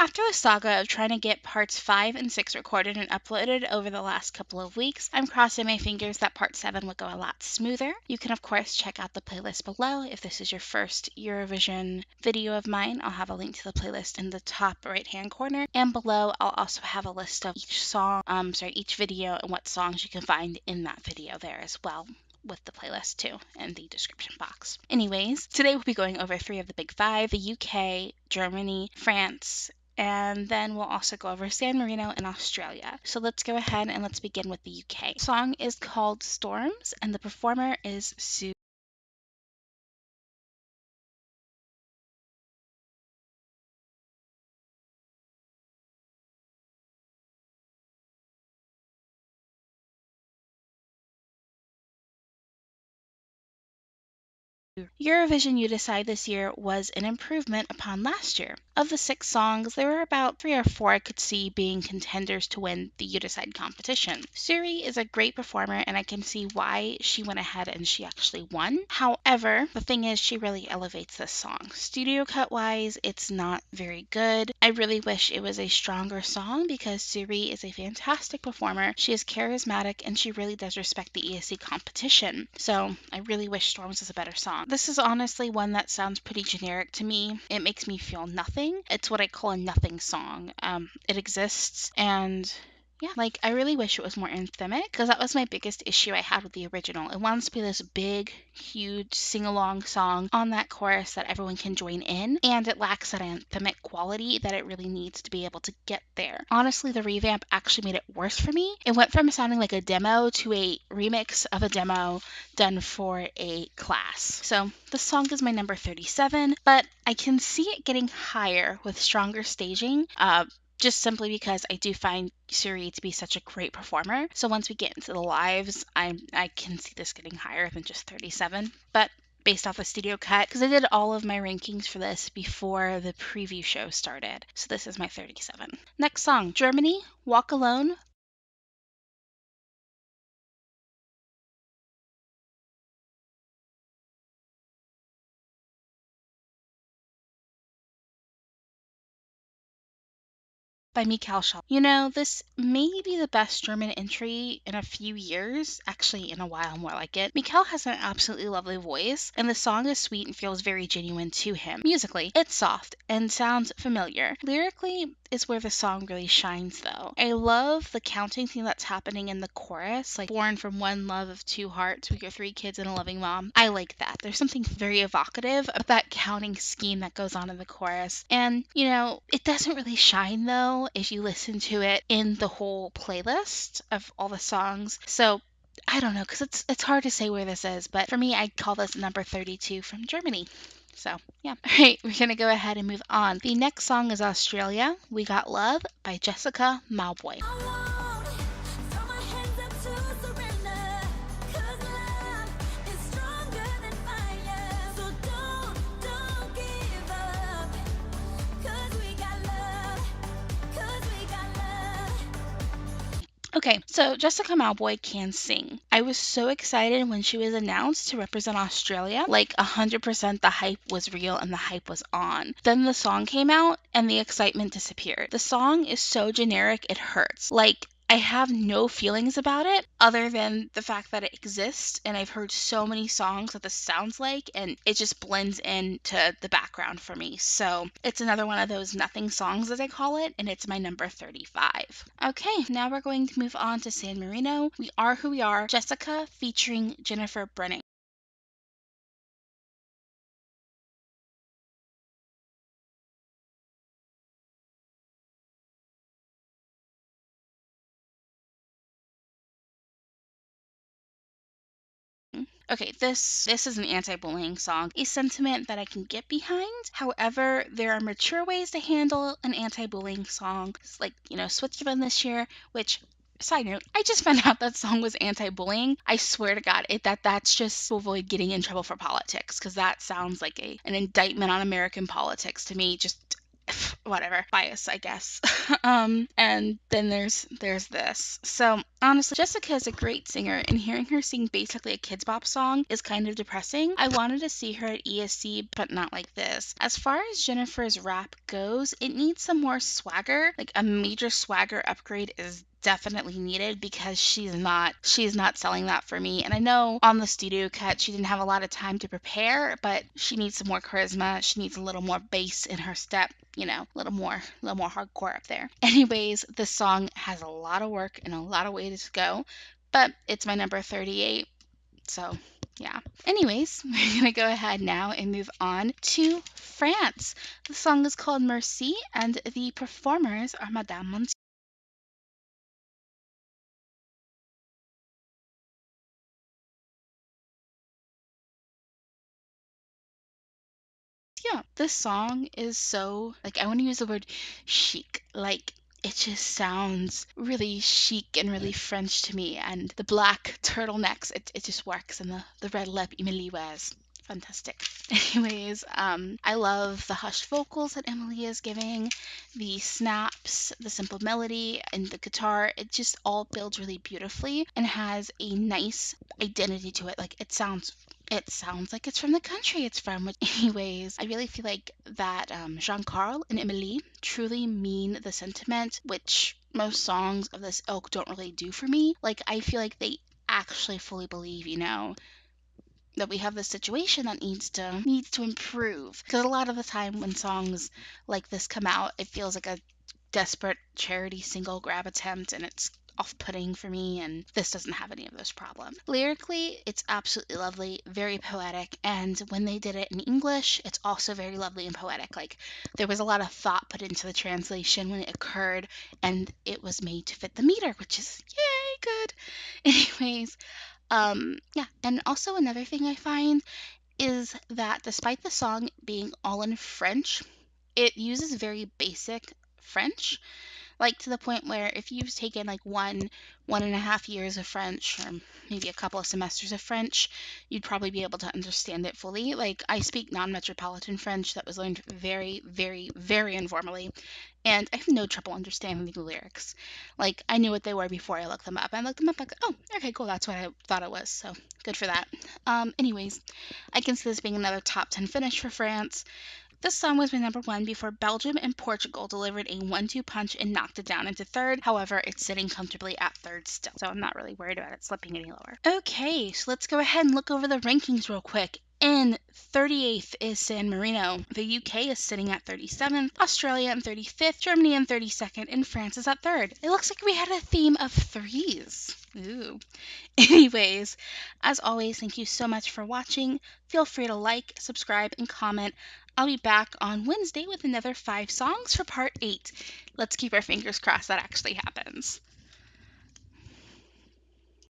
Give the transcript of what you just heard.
After the saga of trying to get parts 5 and 6 recorded and uploaded over the last couple of weeks, I'm crossing my fingers that part 7 would go a lot smoother. You can of course check out the playlist below if this is your first Eurovision video of mine. I'll have a link to the playlist in the top right hand corner, and below I'll also have a list of each video and what songs you can find in that video there as well, with the playlist too in the description box. Anyways, today we'll be going over 3 of the big 5: the UK, Germany, France, and then we'll also go over San Marino and Australia. So let's go ahead and let's begin with the UK. The song is called Storms and the performer is Sue. Eurovision You Decide this year was an improvement upon last year. Of the 6 songs, there were about 3 or 4 I could see being contenders to win the You Decide competition. Suri is a great performer and I can see why she went ahead and she actually won. However, the thing is she really elevates this song. Studio cut wise, it's not very good. I really wish it was a stronger song because Suri is a fantastic performer. She is charismatic and she really does respect the ESC competition. So I really wish Storms was a better song. This is honestly one that sounds pretty generic to me. It makes me feel nothing. It's what I call a nothing song. It exists, and yeah, like I really wish it was more anthemic because that was my biggest issue I had with the original. It wants to be this big, huge sing-along song on that chorus that everyone can join in, and it lacks that anthemic quality that it really needs to be able to get there. Honestly, the revamp actually made it worse for me. It went from sounding like a demo to a remix of a demo done for a class. So the song is my number 37, but I can see it getting higher with stronger staging. Just simply because I do find Suri to be such a great performer. So once we get into the lives, I can see this getting higher than just 37. But based off the studio cut, because I did all of my rankings for this before the preview show started. So this is my 37. Next song, Germany, Walk Alone. By Michael Schall. You know, this may be the best German entry in a few years, actually in a while more like it. Michael has an absolutely lovely voice, and the song is sweet and feels very genuine to him. Musically, it's soft and sounds familiar. Lyrically is where the song really shines though. I love the counting thing that's happening in the chorus, like born from one love of 2 hearts with your 3 kids and a loving mom. I like that. There's something very evocative about that counting scheme that goes on in the chorus. And, you know, it doesn't really shine though if you listen to it in the whole playlist of all the songs. So I don't know, because it's hard to say where this is, but for me, I call this number 32 from Germany. So, yeah. All right, we're going to go ahead and move on. The next song is Australia, We Got Love by Jessica Mauboy. Okay, so Jessica Mauboy can sing. I was so excited when she was announced to represent Australia. Like 100% the hype was real and the hype was on. Then the song came out and the excitement disappeared. The song is so generic it hurts. Like, I have no feelings about it other than the fact that it exists, and I've heard so many songs that this sounds like, and it just blends into the background for me. So it's another one of those nothing songs, as I call it, and it's my number 35. Okay, now we're going to move on to San Marino. We Are Who We Are, Jessica featuring Jennifer Brenning. Okay, this is an anti-bullying song, a sentiment that I can get behind. However, there are mature ways to handle an anti-bullying song, like, you know, Switzerland this year, which, side note, I just found out that song was anti-bullying. I swear to God, that's just to avoid getting in trouble for politics, because that sounds like an indictment on American politics to me. Just whatever, bias, I guess. And then there's this. So honestly, Jessica is a great singer, and hearing her sing basically a Kids Bop song is kind of depressing. I wanted to see her at ESC, but not like this. As far as Jennifer's rap goes, it needs some more swagger. Like a major swagger upgrade is definitely needed because she's not selling that for me. And I know on the studio cut she didn't have a lot of time to prepare, but she needs some more charisma. She needs a little more bass in her step, you know, a little more hardcore up there. Anyways, this song has a lot of work and a lot of ways to go, but it's my number 38. So yeah. Anyways, we're gonna go ahead now and move on to France. The song is called Merci, and the performers are Madame Montiel. Yeah, this song is so, like, I want to use the word chic. Like, it just sounds really chic and really French to me. And the black turtlenecks, it just works. And the red lip Emily wears. Fantastic. Anyways, I love the hushed vocals that Emily is giving, the snaps, the simple melody, and the guitar. It just all builds really beautifully and has a nice identity to it. Like, it sounds like it's from the country it's from. Which, anyways, I really feel like that Jean-Carl and Emily truly mean the sentiment, which most songs of this ilk don't really do for me. Like, I feel like they actually fully believe, you know, that we have this situation that needs to improve. Because a lot of the time when songs like this come out, it feels like a desperate charity single grab attempt, and it's off-putting for me, and this doesn't have any of those problems. Lyrically, it's absolutely lovely, very poetic, and when they did it in English, it's also very lovely and poetic. Like, there was a lot of thought put into the translation when it occurred, and it was made to fit the meter, which is yay good. Anyways, yeah, and also another thing I find is that despite the song being all in French, it uses very basic French, like to the point where if you've taken like 1.5 years of French, or maybe a couple of semesters of French, you'd probably be able to understand it fully. Like, I speak non-metropolitan French that was learned very, very, very informally, and I have no trouble understanding the lyrics. Like, I knew what they were before I looked them up. I looked them up, like, oh, okay, cool, that's what I thought it was, so good for that. Anyways, I consider this being another top 10 finish for France. This song was my number one before Belgium and Portugal delivered a 1-2 punch and knocked it down into third. However, it's sitting comfortably at third still, so I'm not really worried about it slipping any lower. Okay, so let's go ahead and look over the rankings real quick. In 38th is San Marino. The UK is sitting at 37th, Australia in 35th, Germany in 32nd, and France is at third. It looks like we had a theme of threes. Ooh. Anyways, as always, thank you so much for watching. Feel free to like, subscribe, and comment. I'll be back on Wednesday with another 5 songs for part 8. Let's keep our fingers crossed that actually happens.